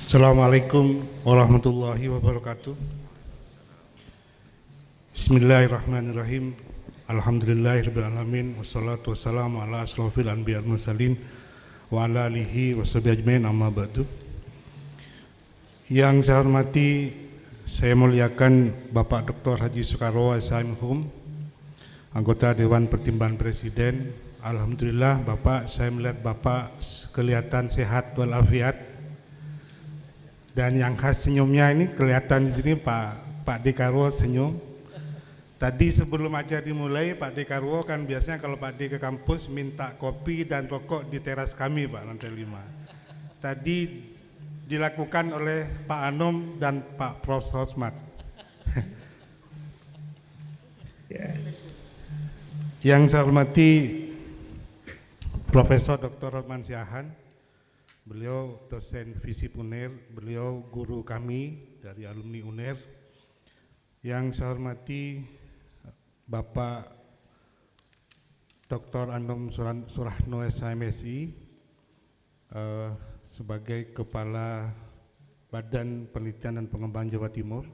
Assalamualaikum warahmatullahi wabarakatuh. Bismillahirrahmanirrahim. Alhamdulillahirrahmanirrahim. Wassalatu wassalamu ala asrofil anbiya mursalin wa ala alihi wassabi ajmain, amma ba'du. Yang saya hormati, saya muliakan Bapak Dr. Haji Soekarwo SHM, anggota Dewan Pertimbangan Presiden. Alhamdulillah Bapak, saya melihat Bapak kelihatan sehat walafiat. Dan yang khas senyumnya ini kelihatan di sini Pak Dekarwo senyum. Tadi sebelum acara dimulai, Pak Dekarwo kan biasanya kalau Pak D ke kampus minta kopi dan rokok di teras kami, Pak, lantai 5. Tadi dilakukan oleh Pak Anom dan Pak Prof. Hosmat. Yang saya hormati Profesor Dr. Hotman Siahaan. Beliau dosen FISIP UNER, beliau guru kami dari alumni UNER. Yang saya hormati Bapak Dr. Anom Surahno SHMSI sebagai Kepala Badan Penelitian dan Pengembangan Jawa Timur.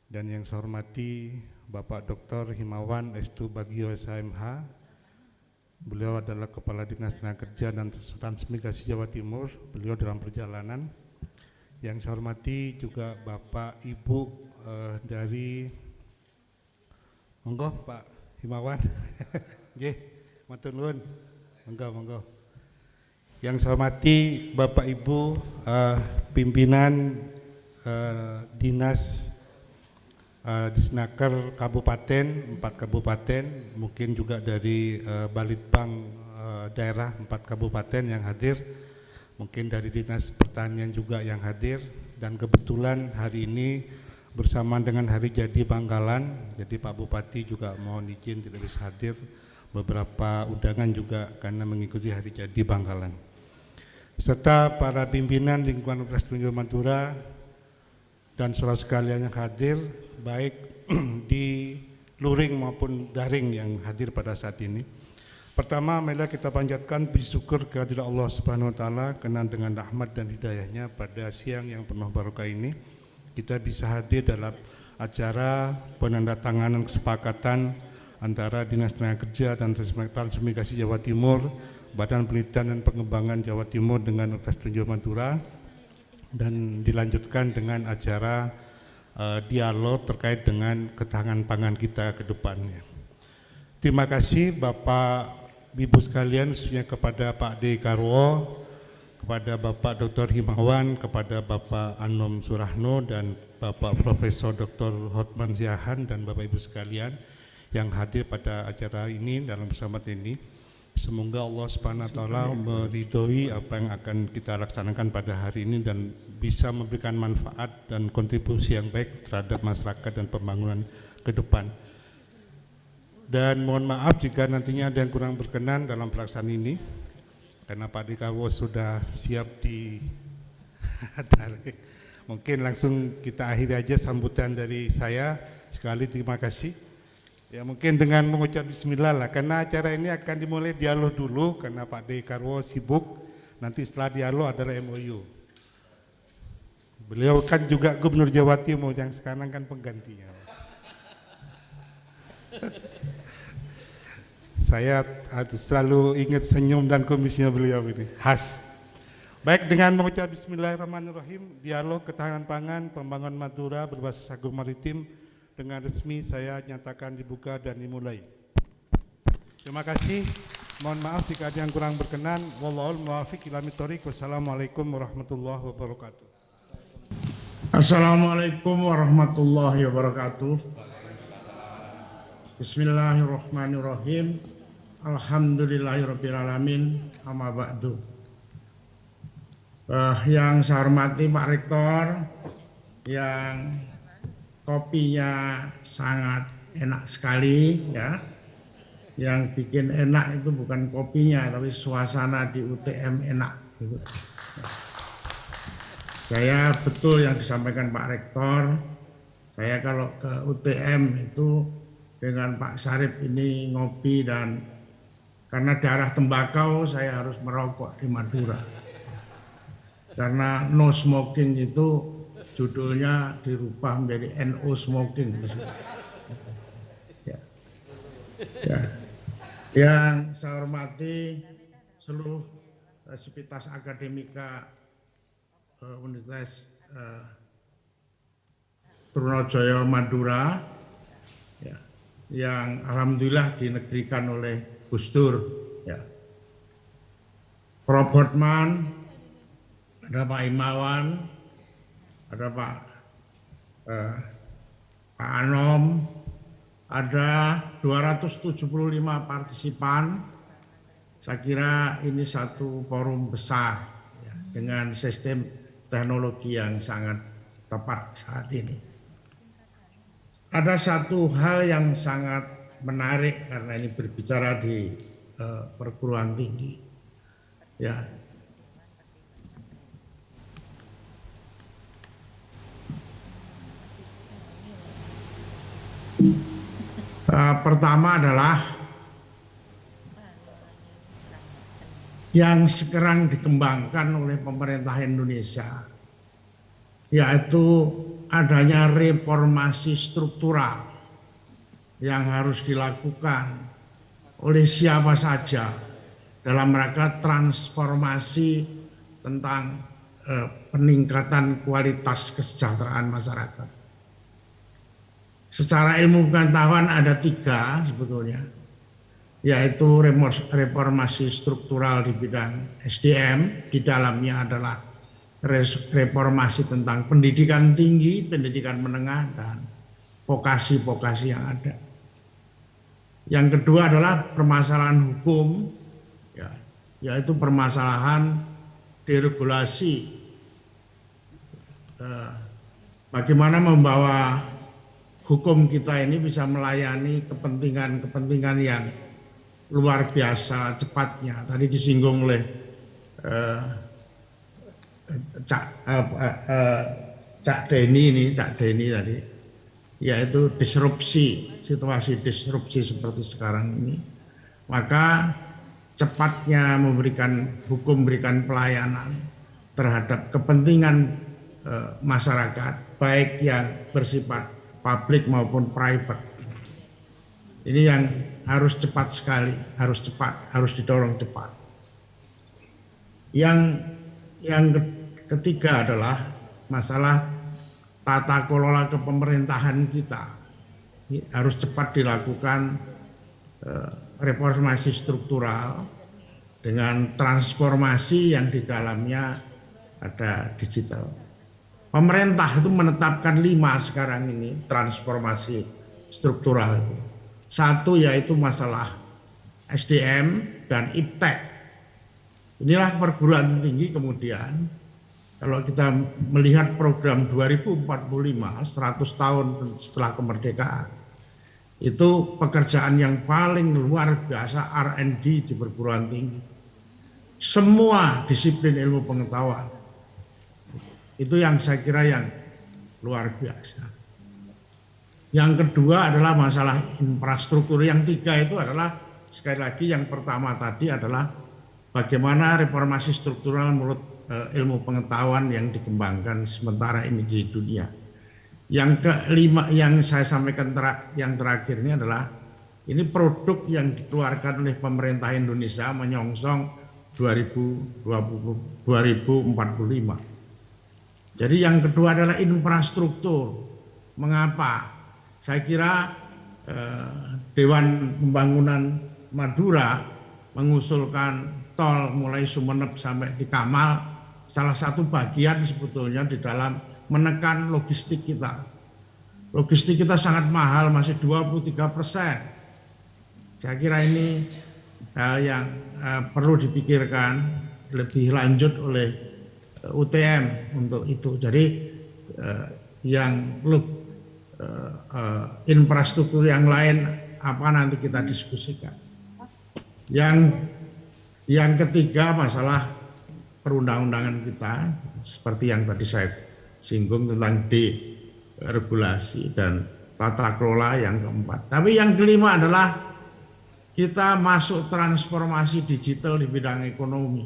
Dan yang saya hormati Bapak Dr. Himawan Estu Bagio SHMH. Beliau adalah Kepala Dinas Tenaga Kerja dan Transmigrasi Jawa Timur. Beliau dalam perjalanan. Yang saya hormati juga Bapak Ibu dari monggo Pak Himawan. Nggih, matur nuwun. Monggo. Yang saya hormati Bapak Ibu pimpinan Dinas Disnaker Kabupaten, 4 kabupaten, mungkin juga dari Balitbang daerah 4 kabupaten yang hadir, mungkin dari Dinas Pertanian juga yang hadir, dan kebetulan hari ini bersamaan dengan Hari Jadi Bangkalan, jadi Pak Bupati juga mohon izin tidak bisa hadir, beberapa undangan juga karena mengikuti Hari Jadi Bangkalan, serta para pimpinan lingkungan Universitas Tunjungan Madura dan saudara sekalian yang hadir, baik di luring maupun daring yang hadir pada saat ini. Pertama, marilah kita panjatkan puji syukur kehadirat Allah Subhanahu wa taala karena dengan rahmat dan hidayahnya pada siang yang penuh barokah ini kita bisa hadir dalam acara penandatanganan kesepakatan antara Dinas Tenaga Kerja dan Transmigrasi Jawa Timur, Badan Penelitian dan Pengembangan Jawa Timur dengan Universitas Tunjungan Madura, dan dilanjutkan dengan acara dialog terkait dengan ketahanan pangan kita ke depannya. Terima kasih Bapak Ibu sekalian, khususnya kepada Pak Dekarwo, kepada Bapak Dr. Himawan, kepada Bapak Anom Surahno dan Bapak Profesor Dr. Hotman Siahaan dan Bapak Ibu sekalian yang hadir pada acara ini dalam persahabatan ini. Semoga Allah Subhanahu wa taala meridhoi apa yang akan kita laksanakan pada hari ini dan bisa memberikan manfaat dan kontribusi yang baik terhadap masyarakat dan pembangunan ke depan. Dan mohon maaf jika nantinya ada yang kurang berkenan dalam pelaksanaan ini, karena Pak Dekarwo sudah siap di mungkin langsung kita akhiri aja sambutan dari saya. Sekali terima kasih. Ya, mungkin dengan mengucap bismillah lah, karena acara ini akan dimulai dialog dulu karena Pak Dekarwo sibuk. Nanti setelah dialog adalah MOU. Beliau kan juga Gubernur Jawa Timur yang sekarang kan penggantinya. Saya selalu ingat senyum dan komisinya beliau ini, khas. Baik, dengan mengucap bismillahirrahmanirrahim, dialog ketahanan pangan pembangunan Madura berbasis agromaritim dengan resmi saya nyatakan dibuka dan dimulai. Terima kasih. Mohon maaf jika ada yang kurang berkenan. Wallahul muwaffiq ila thoriq. Wassalamualaikum warahmatullahi wabarakatuh. Assalamualaikum warahmatullahi wabarakatuh. Bismillahirrahmanirrahim. Alhamdulillahirabbil alamin. Amma ba'du. Yang saya hormati Pak Rektor, yang kopinya sangat enak sekali ya. Yang bikin enak itu bukan kopinya tapi suasana di UTM enak. Saya betul yang disampaikan Pak Rektor. Saya kalau ke UTM itu dengan Pak Sarip ini ngopi, dan karena darah tembakau saya harus merokok di Madura. Karena no smoking itu judulnya dirubah menjadi NO smoking. Ya. Ya. Yang saya hormati seluruh sivitas akademika Universitas Trunojoyo Madura, ya, yang alhamdulillah dinegerikan oleh Gus Dur, ya. Prof. Hotman, ada Pak Imawan, ada Pak Anom, ada 275 partisipan. Saya kira ini satu forum besar, ya, dengan sistem teknologi yang sangat tepat saat ini. Ada satu hal yang sangat menarik karena ini berbicara di perguruan tinggi, ya. Pertama adalah yang sekarang dikembangkan oleh pemerintah Indonesia, yaitu adanya reformasi struktural yang harus dilakukan oleh siapa saja dalam rangka transformasi tentang peningkatan kualitas kesejahteraan masyarakat. Secara ilmu pengetahuan ada 3 sebetulnya, yaitu reformasi struktural di bidang SDM, di dalamnya adalah reformasi tentang pendidikan tinggi, pendidikan menengah, dan vokasi-vokasi yang ada. Yang kedua adalah permasalahan hukum, ya, yaitu permasalahan deregulasi, bagaimana membawa hukum kita ini bisa melayani kepentingan-kepentingan yang luar biasa cepatnya. Tadi disinggung oleh Cak Denny tadi, yaitu disrupsi, situasi disrupsi seperti sekarang ini. Maka cepatnya memberikan pelayanan terhadap kepentingan masyarakat, baik yang bersifat publik maupun private. Ini yang harus cepat sekali, harus didorong cepat. Yang ketiga adalah masalah tata kelola kepemerintahan kita. Harus cepat dilakukan reformasi struktural dengan transformasi yang di dalamnya ada digital. Pemerintah itu menetapkan 5 sekarang ini transformasi struktural itu. 1 yaitu masalah SDM dan IPTEK. Inilah perguruan tinggi kemudian kalau kita melihat program 2045, 100 tahun setelah kemerdekaan, itu pekerjaan yang paling luar biasa R&D di perguruan tinggi. Semua disiplin ilmu pengetahuan. Itu yang saya kira yang luar biasa. Yang kedua adalah masalah infrastruktur. Yang 3 itu adalah sekali lagi yang pertama tadi adalah bagaimana reformasi struktural menurut ilmu pengetahuan yang dikembangkan sementara ini di dunia. Yang kelima yang saya sampaikan yang terakhir ini adalah ini produk yang dikeluarkan oleh pemerintah Indonesia menyongsong 2045. Jadi yang kedua adalah infrastruktur. Mengapa? Saya kira Dewan Pembangunan Madura mengusulkan tol mulai Sumeneb sampai di Kamal, salah satu bagian sebetulnya di dalam menekan logistik kita. Logistik kita sangat mahal, masih 23%. Saya kira ini hal yang perlu dipikirkan lebih lanjut oleh UTM untuk itu. Jadi infrastruktur yang lain apa nanti kita diskusikan. Yang ketiga masalah perundang-undangan kita seperti yang tadi saya singgung tentang deregulasi dan tata kelola yang keempat. Tapi yang kelima adalah kita masuk transformasi digital di bidang ekonomi.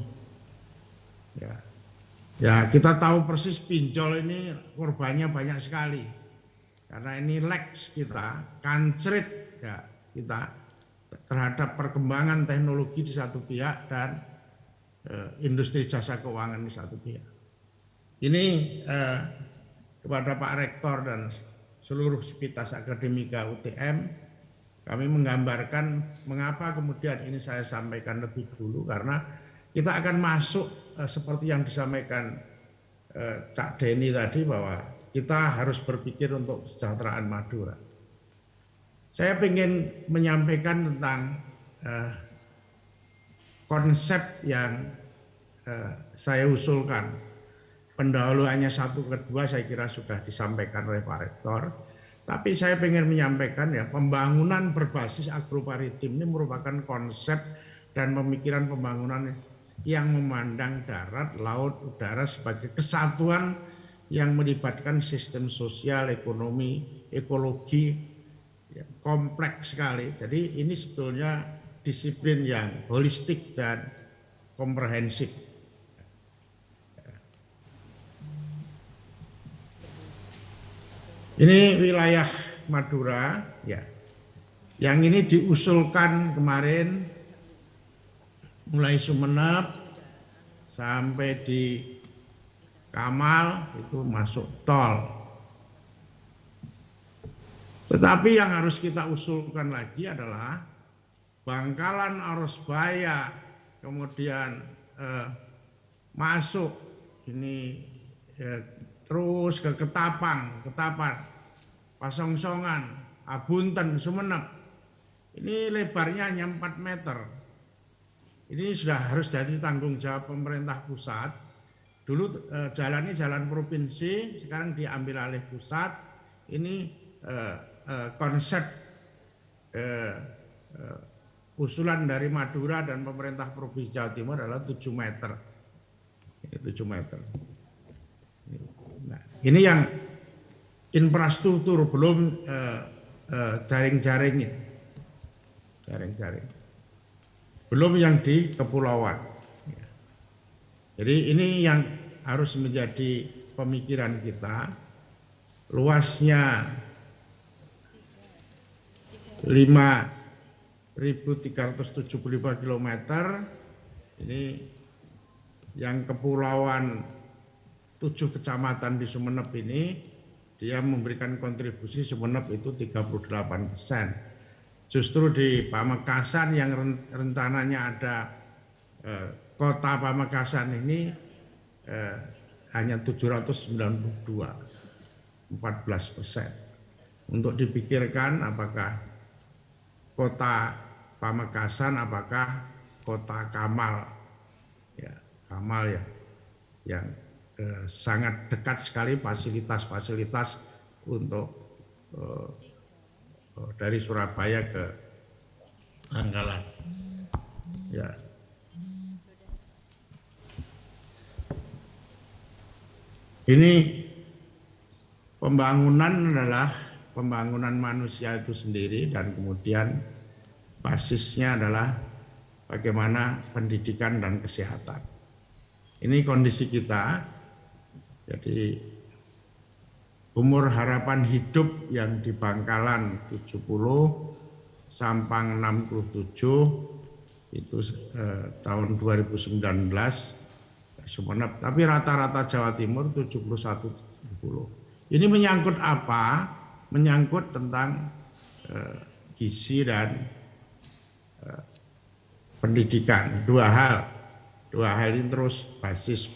Ya. Ya, kita tahu persis pinjol ini korbannya banyak sekali. Karena ini lax kita, kancrit ya kita terhadap perkembangan teknologi di satu pihak dan industri jasa keuangan di satu pihak. Ini kepada Pak Rektor dan seluruh Sivitas Akademika UTM, kami menggambarkan mengapa kemudian ini saya sampaikan lebih dulu, karena kita akan masuk seperti yang disampaikan Cak Denny tadi, bahwa kita harus berpikir untuk kesejahteraan Madura. Saya ingin menyampaikan tentang konsep yang saya usulkan. Pendahuluannya 1 ke 2 saya kira sudah disampaikan oleh Pak Rektor. Tapi saya ingin menyampaikan ya, pembangunan berbasis agroparitim ini merupakan konsep dan pemikiran pembangunan yang memandang darat, laut, udara sebagai kesatuan yang melibatkan sistem sosial, ekonomi, ekologi, ya, kompleks sekali. Jadi ini sebetulnya disiplin yang holistik dan komprehensif. Ini wilayah Madura, ya. Yang ini diusulkan kemarin mulai Sumeneb sampai di Kamal itu masuk tol. Tetapi yang harus kita usulkan lagi adalah Bangkalan Arosbaya, kemudian masuk ini terus ke Ketapang, Pasongsongan, Abunten, Sumeneb. Ini lebarnya hanya 4 meter. Ini sudah harus jadi tanggung jawab pemerintah pusat. Dulu jalan ini jalan provinsi, sekarang diambil alih pusat. Ini konsep usulan dari Madura dan pemerintah Provinsi Jawa Timur adalah 7 meter. Ini 7 meter. Nah, ini yang infrastruktur, belum jaring-jaring. Belum yang di kepulauan. Jadi ini yang harus menjadi pemikiran kita. Luasnya 5.375 km. Ini yang kepulauan 7 kecamatan di Sumeneb ini, dia memberikan kontribusi Sumeneb itu 38%. Justru di Pamekasan yang rencananya ada kota Pamekasan ini hanya 792, 14%. Untuk dipikirkan apakah kota Pamekasan, apakah kota Kamal, ya Kamal ya, yang sangat dekat sekali fasilitas-fasilitas untuk dari Surabaya ke Bangkalan. Ya. Ini pembangunan adalah pembangunan manusia itu sendiri, dan kemudian basisnya adalah bagaimana pendidikan dan kesehatan. Ini kondisi kita. Jadi umur harapan hidup yang di Bangkalan 70, Sampang 67, itu tahun 2019 Sumeneb, tapi rata-rata Jawa Timur 71-70. Ini menyangkut apa? Menyangkut tentang gizi dan pendidikan. Dua hal ini terus basis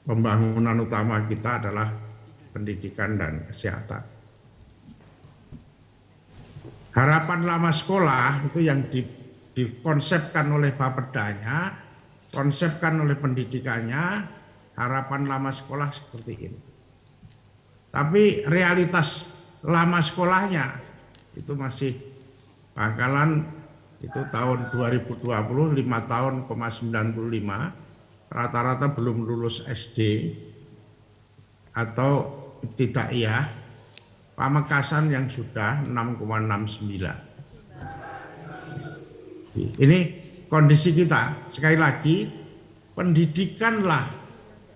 pembangunan utama kita adalah pendidikan dan kesehatan. Harapan lama sekolah itu yang dikonsepkan oleh Bapedanya, konsepkan oleh pendidikannya, harapan lama sekolah seperti ini. Tapi realitas lama sekolahnya itu masih Bangkalan itu tahun 2020 5 tahun, 95, rata-rata belum lulus SD atau ibtidaiyah. Pamekasan yang sudah 6,69. Ini kondisi kita. Sekali lagi, pendidikanlah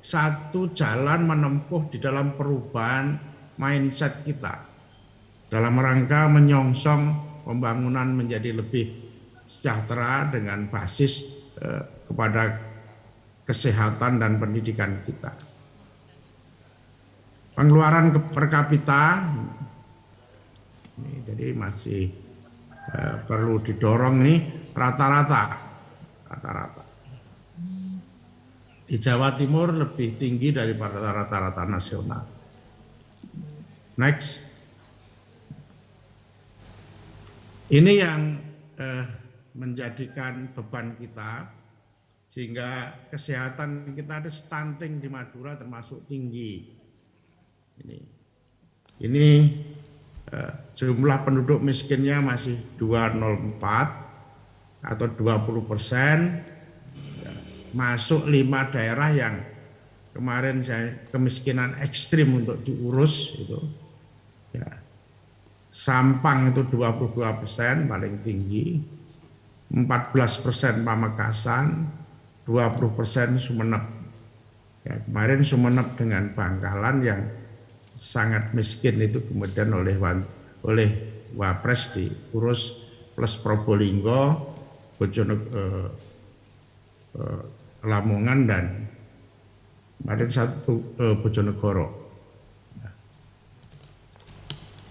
satu jalan menempuh di dalam perubahan mindset kita dalam rangka menyongsong pembangunan menjadi lebih sejahtera dengan basis kepada kesehatan dan pendidikan kita. Pengeluaran per kapita ini jadi masih perlu didorong nih rata-rata. Di Jawa Timur lebih tinggi daripada rata-rata nasional. Next. Ini yang menjadikan beban kita sehingga kesehatan kita ada stunting di Madura termasuk tinggi. Ini jumlah penduduk miskinnya masih 204 atau 20%. Masuk 5 daerah yang kemarin kemiskinan ekstrim untuk diurus itu. Ya. Sampang itu 22% paling tinggi, 14% Pamekasan, 20% Sumeneb. Ya, kemarin Sumeneb dengan Bangkalan yang sangat miskin itu kemudian oleh Wapres diurus plus Probolinggo, Lamongan dan kemarin satu Bojonegoro.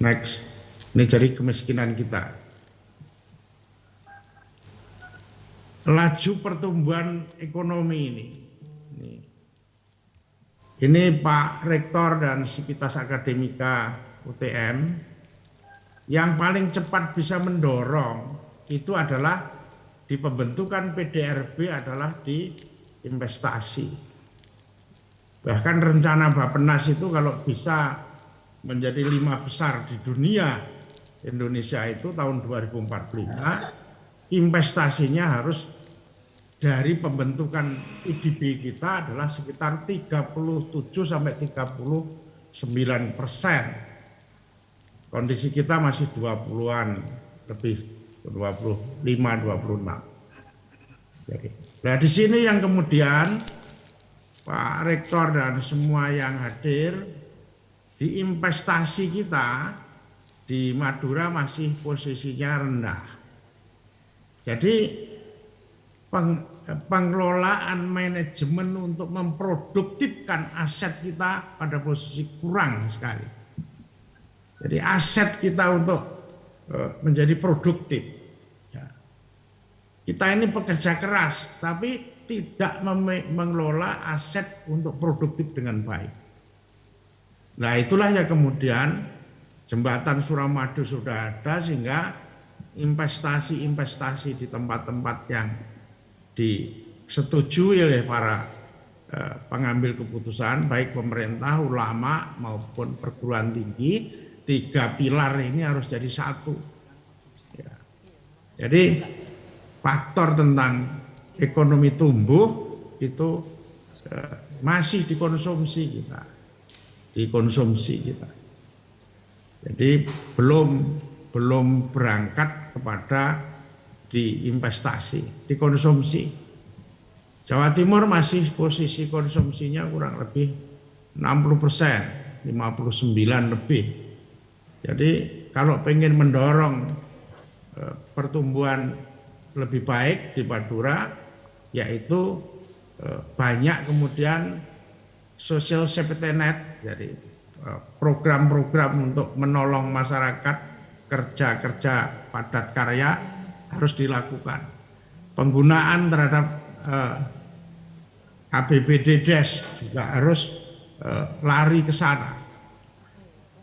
Next. Ini jadi kemiskinan kita. Laju pertumbuhan ekonomi ini Pak Rektor dan Sivitas Akademika UTM yang paling cepat bisa mendorong itu adalah di pembentukan PDRB adalah di investasi. Bahkan rencana Bappenas itu kalau bisa menjadi 5 besar di dunia, Indonesia itu tahun 2045 investasinya harus dari pembentukan IDB kita adalah sekitar 37 sampai 39%. Kondisi kita masih 20-an lebih, 25, 26. Nah di sini yang kemudian Pak Rektor dan semua yang hadir di investasi kita di Madura masih posisinya rendah. Jadi pengelolaan manajemen untuk memproduktifkan aset kita pada posisi kurang sekali. Jadi aset kita untuk menjadi produktif. Ya. Kita ini pekerja keras, tapi tidak mengelola aset untuk produktif dengan baik. Nah itulah yang kemudian jembatan Suramadu sudah ada sehingga investasi-investasi di tempat-tempat yang disetujui oleh para pengambil keputusan baik pemerintah, ulama maupun perguruan tinggi, 3 pilar ini harus jadi satu. Ya. Jadi faktor tentang ekonomi tumbuh itu masih dikonsumsi kita. Jadi belum berangkat kepada diinvestasi, dikonsumsi. Jawa Timur masih posisi konsumsinya kurang lebih 60%, 59 lebih. Jadi kalau pengen mendorong pertumbuhan lebih baik di Madura, yaitu banyak kemudian social safety net, jadi program-program untuk menolong masyarakat kerja-kerja padat karya harus dilakukan. Penggunaan terhadap APBD-DES juga harus lari ke sana.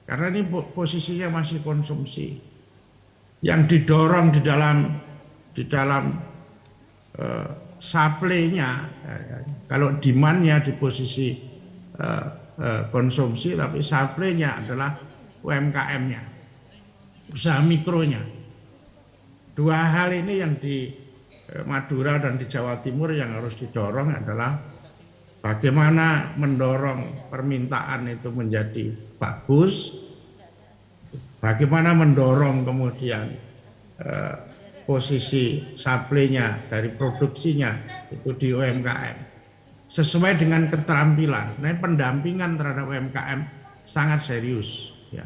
Karena ini posisinya masih konsumsi. Yang didorong di dalam supply-nya, kalau demand-nya di posisi konsumsi, tapi supply-nya adalah UMKM-nya, usaha mikronya. Dua hal ini yang di Madura dan di Jawa Timur yang harus didorong adalah bagaimana mendorong permintaan itu menjadi bagus, bagaimana mendorong kemudian posisi supply-nya dari produksinya itu di UMKM. sesuai dengan keterampilan. Nah, pendampingan terhadap UMKM sangat serius ya.